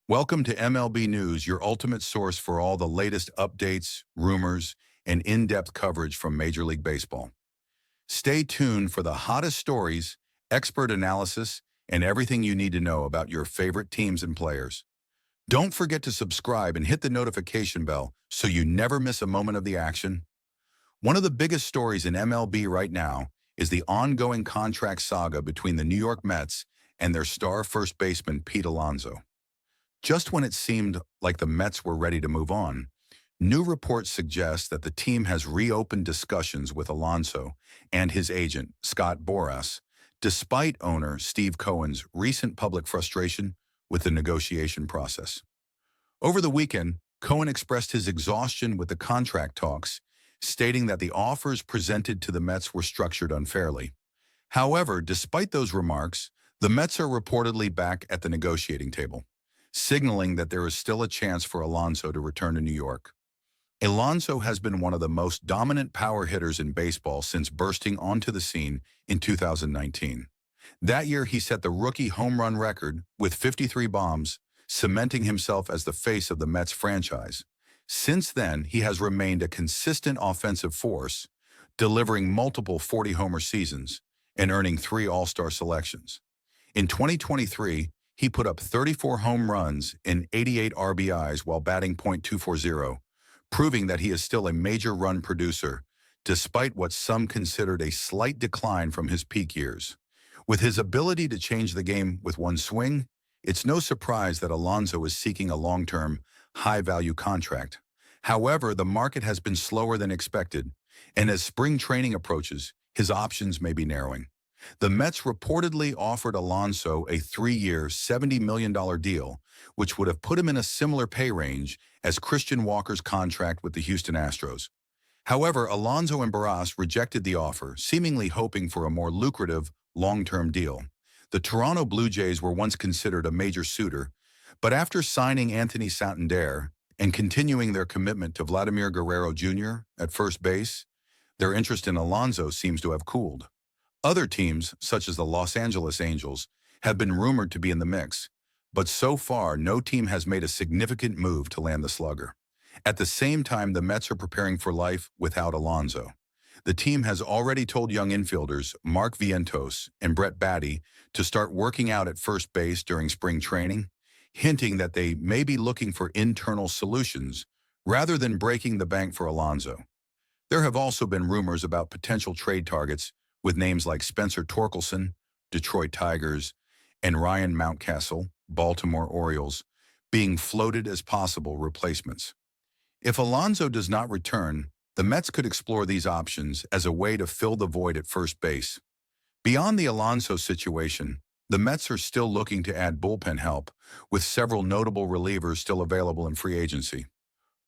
Welcome to MLB News, your ultimate source for all the latest updates, rumors, and in-depth coverage from Major League Baseball. Stay tuned for the hottest stories, expert analysis, and everything you need to know about your favorite teams and players. Don't forget to subscribe and hit the notification bell so you never miss a moment of the action. One of the biggest stories in MLB right now is the ongoing contract saga between the New York Mets and their star first baseman Pete Alonso. Just when it seemed like the Mets were ready to move on, new reports suggest that the team has reopened discussions with Alonso and his agent, Scott Boras, despite owner Steve Cohen's recent public frustration with the negotiation process. Over the weekend, Cohen expressed his exhaustion with the contract talks, stating that the offers presented to the Mets were structured unfairly. However, despite those remarks, the Mets are reportedly back at the negotiating table, signaling that there is still a chance for Alonso to return to New York. Alonso has been one of the most dominant power hitters in baseball since bursting onto the scene in 2019. That year, he set the rookie home run record with 53 bombs, cementing himself as the face of the Mets franchise. Since then, he has remained a consistent offensive force, delivering multiple 40-homer seasons and earning 3 All-Star selections. In 2023, he put up 34 home runs and 88 RBIs while batting .240, proving that he is still a major run producer, despite what some considered a slight decline from his peak years. With his ability to change the game with one swing, it's no surprise that Alonso is seeking a long-term, high-value contract. However, the market has been slower than expected, and as spring training approaches, his options may be narrowing. The Mets reportedly offered Alonso a 3-year, $70 million deal, which would have put him in a similar pay range as Christian Walker's contract with the Houston Astros. However, Alonso and Boras rejected the offer, seemingly hoping for a more lucrative, long-term deal. The Toronto Blue Jays were once considered a major suitor, but after signing Anthony Santander and continuing their commitment to Vladimir Guerrero Jr. at first base, their interest in Alonso seems to have cooled. Other teams, such as the Los Angeles Angels, have been rumored to be in the mix, but so far no team has made a significant move to land the slugger. At the same time, the Mets are preparing for life without Alonso. The team has already told young infielders Mark Vientos and Brett Baty to start working out at first base during spring training, hinting that they may be looking for internal solutions rather than breaking the bank for Alonso. There have also been rumors about potential trade targets with names like Spencer Torkelson, Detroit Tigers, and Ryan Mountcastle, Baltimore Orioles, being floated as possible replacements. If Alonso does not return, the Mets could explore these options as a way to fill the void at first base. Beyond the Alonso situation, the Mets are still looking to add bullpen help, with several notable relievers still available in free agency.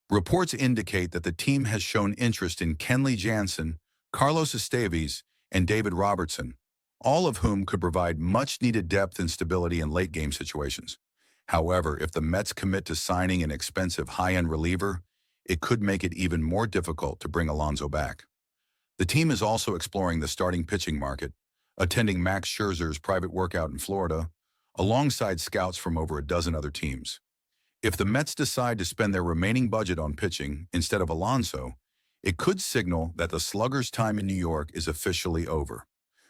Reports indicate that the team has shown interest in Kenley Jansen, Carlos Esteves, and David Robertson, all of whom could provide much-needed depth and stability in late-game situations. However, if the Mets commit to signing an expensive high-end reliever, it could make it even more difficult to bring Alonso back. The team is also exploring the starting pitching market, attending Max Scherzer's private workout in Florida, alongside scouts from over a dozen other teams. If the Mets decide to spend their remaining budget on pitching instead of Alonso, it could signal that the slugger's time in New York is officially over.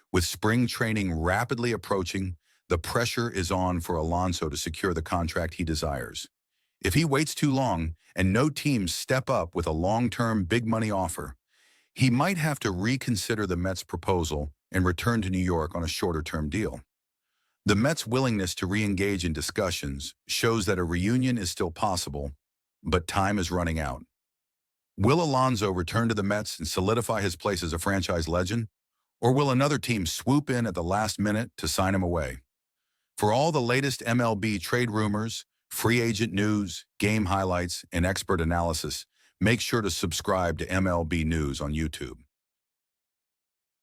With spring training rapidly approaching, the pressure is on for Alonso to secure the contract he desires. If he waits too long and no teams step up with a long-term big money offer, he might have to reconsider the Mets' proposal and return to New York on a shorter-term deal. The Mets' willingness to re-engage in discussions shows that a reunion is still possible, but time is running out. Will Alonso return to the Mets and solidify his place as a franchise legend, or will another team swoop in at the last minute to sign him away? For all the latest MLB trade rumors, free agent news, game highlights, and expert analysis, make sure to subscribe to MLB News on YouTube.